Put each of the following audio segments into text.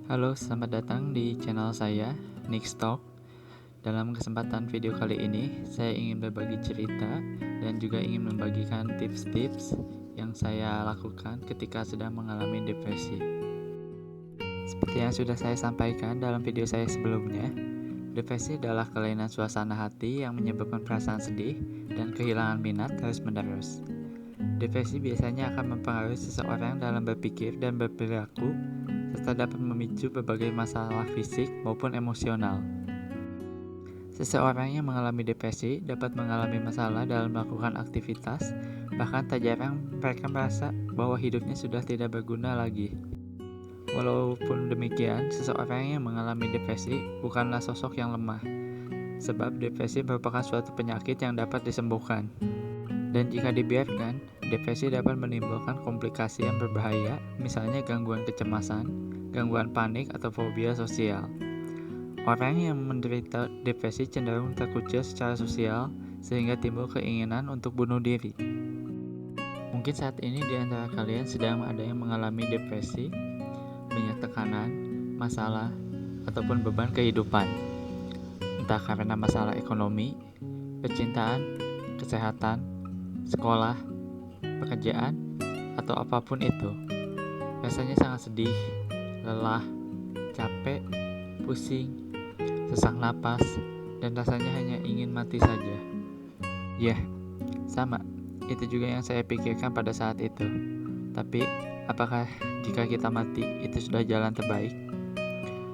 Halo, selamat datang di channel saya, Nick Talk. Dalam kesempatan video kali ini, saya ingin berbagi cerita dan juga ingin membagikan tips-tips yang saya lakukan ketika sedang mengalami depresi. Seperti yang sudah saya sampaikan dalam video saya sebelumnya, depresi adalah kelainan suasana hati yang menyebabkan perasaan sedih dan kehilangan minat terus-menerus. Depresi biasanya akan mempengaruhi seseorang dalam berpikir dan berperilaku, serta dapat memicu berbagai masalah fisik maupun emosional. Seseorang yang mengalami depresi dapat mengalami masalah dalam melakukan aktivitas, bahkan tak jarang mereka merasa bahwa hidupnya sudah tidak berguna lagi. Walaupun demikian, seseorang yang mengalami depresi bukanlah sosok yang lemah, sebab depresi merupakan suatu penyakit yang dapat disembuhkan. Dan jika dibiarkan, depresi dapat menimbulkan komplikasi yang berbahaya, misalnya gangguan kecemasan, gangguan panik, atau fobia sosial. Orang yang menderita depresi cenderung terkucil secara sosial, sehingga timbul keinginan untuk bunuh diri. Mungkin saat ini di antara kalian sedang ada yang mengalami depresi, banyak tekanan, masalah, ataupun beban kehidupan. Entah karena masalah ekonomi, percintaan, kesehatan, sekolah, pekerjaan, atau apapun itu. Rasanya sangat sedih, lelah, capek, pusing, sesak napas, dan rasanya hanya ingin mati saja. Sama, itu juga yang saya pikirkan pada saat itu. Tapi, apakah jika kita mati, itu sudah jalan terbaik?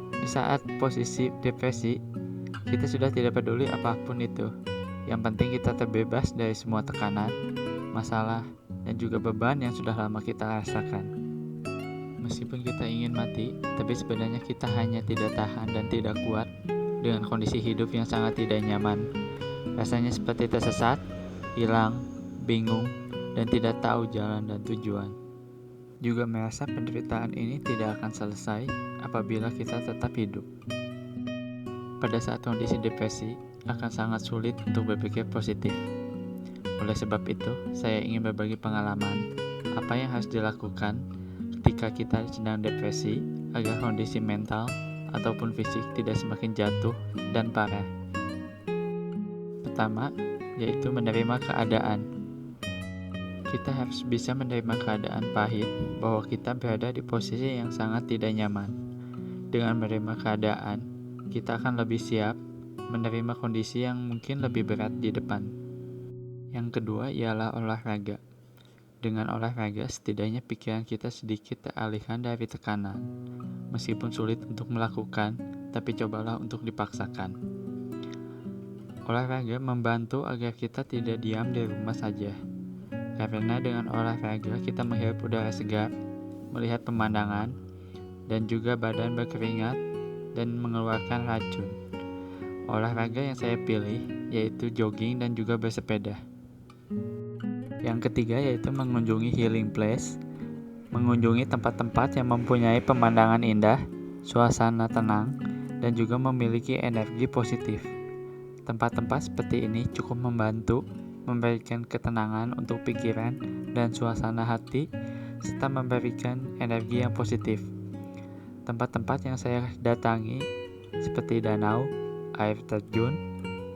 Di saat posisi depresi, kita sudah tidak peduli apapun itu. Yang penting kita terbebas dari semua tekanan, masalah, dan juga beban yang sudah lama kita rasakan. Meskipun kita ingin mati, tapi sebenarnya kita hanya tidak tahan dan tidak kuat dengan kondisi hidup yang sangat tidak nyaman. Rasanya seperti tersesat, hilang, bingung, dan tidak tahu jalan dan tujuan. Juga merasa penderitaan ini tidak akan selesai apabila kita tetap hidup. Pada saat kondisi depresi, akan sangat sulit untuk berpikir positif. Oleh sebab itu, saya ingin berbagi pengalaman apa yang harus dilakukan ketika kita sedang depresi agar kondisi mental ataupun fisik tidak semakin jatuh dan parah. Pertama, yaitu menerima keadaan. Kita harus bisa menerima keadaan pahit bahwa kita berada di posisi yang sangat tidak nyaman. Dengan menerima keadaan, kita akan lebih siap menerima kondisi yang mungkin lebih berat di depan. Yang kedua ialah olahraga. Dengan olahraga, setidaknya pikiran kita sedikit teralihkan dari tekanan. Meskipun sulit untuk melakukan, tapi cobalah untuk dipaksakan. Olahraga membantu agar kita tidak diam di rumah saja. Karena dengan olahraga kita menghirup udara segar, melihat pemandangan, dan juga badan berkeringat dan mengeluarkan racun. Olahraga yang saya pilih yaitu jogging dan juga bersepeda. Yang ketiga yaitu mengunjungi healing place, mengunjungi tempat-tempat yang mempunyai pemandangan indah, suasana tenang, dan juga memiliki energi positif. Tempat-tempat seperti ini cukup membantu memberikan ketenangan untuk pikiran dan suasana hati, serta memberikan energi yang positif. Tempat-tempat yang saya datangi seperti danau, air terjun,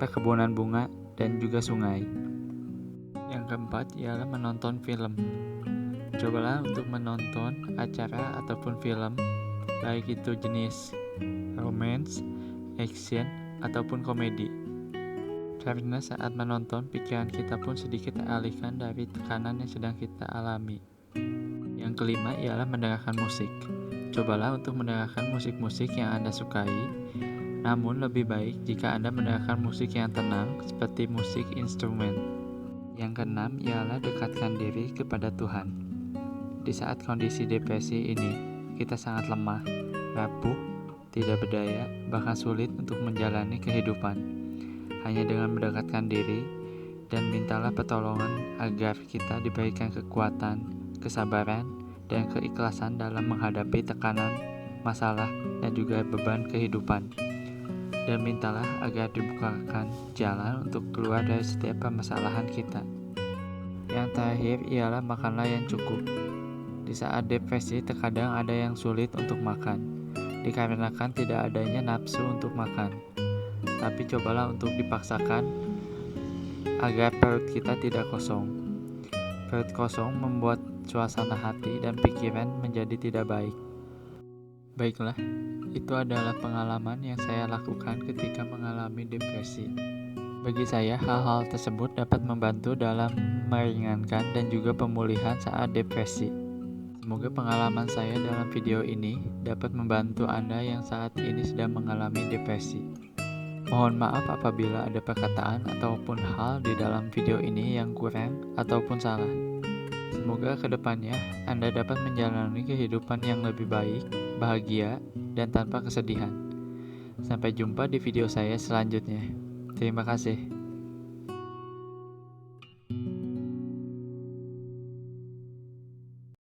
perkebunan bunga, dan juga sungai. Yang keempat ialah menonton film. Cobalah untuk menonton acara ataupun film, baik itu jenis romance, action, ataupun komedi. Karena saat menonton, pikiran kita pun sedikit teralihkan dari tekanan yang sedang kita alami. Yang kelima ialah mendengarkan musik. Cobalah untuk mendengarkan musik-musik yang Anda sukai, namun lebih baik jika Anda mendengarkan musik yang tenang seperti musik instrumen. Yang keenam ialah dekatkan diri kepada Tuhan. Di saat kondisi depresi ini, kita sangat lemah, rapuh, tidak berdaya, bahkan sulit untuk menjalani kehidupan. Hanya dengan mendekatkan diri dan mintalah pertolongan agar kita diberikan kekuatan, kesabaran, dan keikhlasan dalam menghadapi tekanan, masalah, dan juga beban kehidupan. Dan mintalah agar dibukakan jalan untuk keluar dari setiap permasalahan kita. Yang terakhir ialah makanlah yang cukup. Di saat depresi terkadang ada yang sulit untuk makan. dikarenakan tidak adanya nafsu untuk makan. Tapi cobalah untuk dipaksakan agar perut kita tidak kosong. Perut kosong membuat suasana hati dan pikiran menjadi tidak baik. Baiklah, itu adalah pengalaman yang saya lakukan ketika mengalami depresi. Bagi saya, hal-hal tersebut dapat membantu dalam meringankan dan juga pemulihan saat depresi. Semoga pengalaman saya dalam video ini dapat membantu Anda yang saat ini sedang mengalami depresi. Mohon maaf apabila ada perkataan ataupun hal di dalam video ini yang kurang ataupun salah. Semoga kedepannya Anda dapat menjalani kehidupan yang lebih baik, bahagia, dan tanpa kesedihan. Sampai jumpa di video saya selanjutnya. Terima kasih.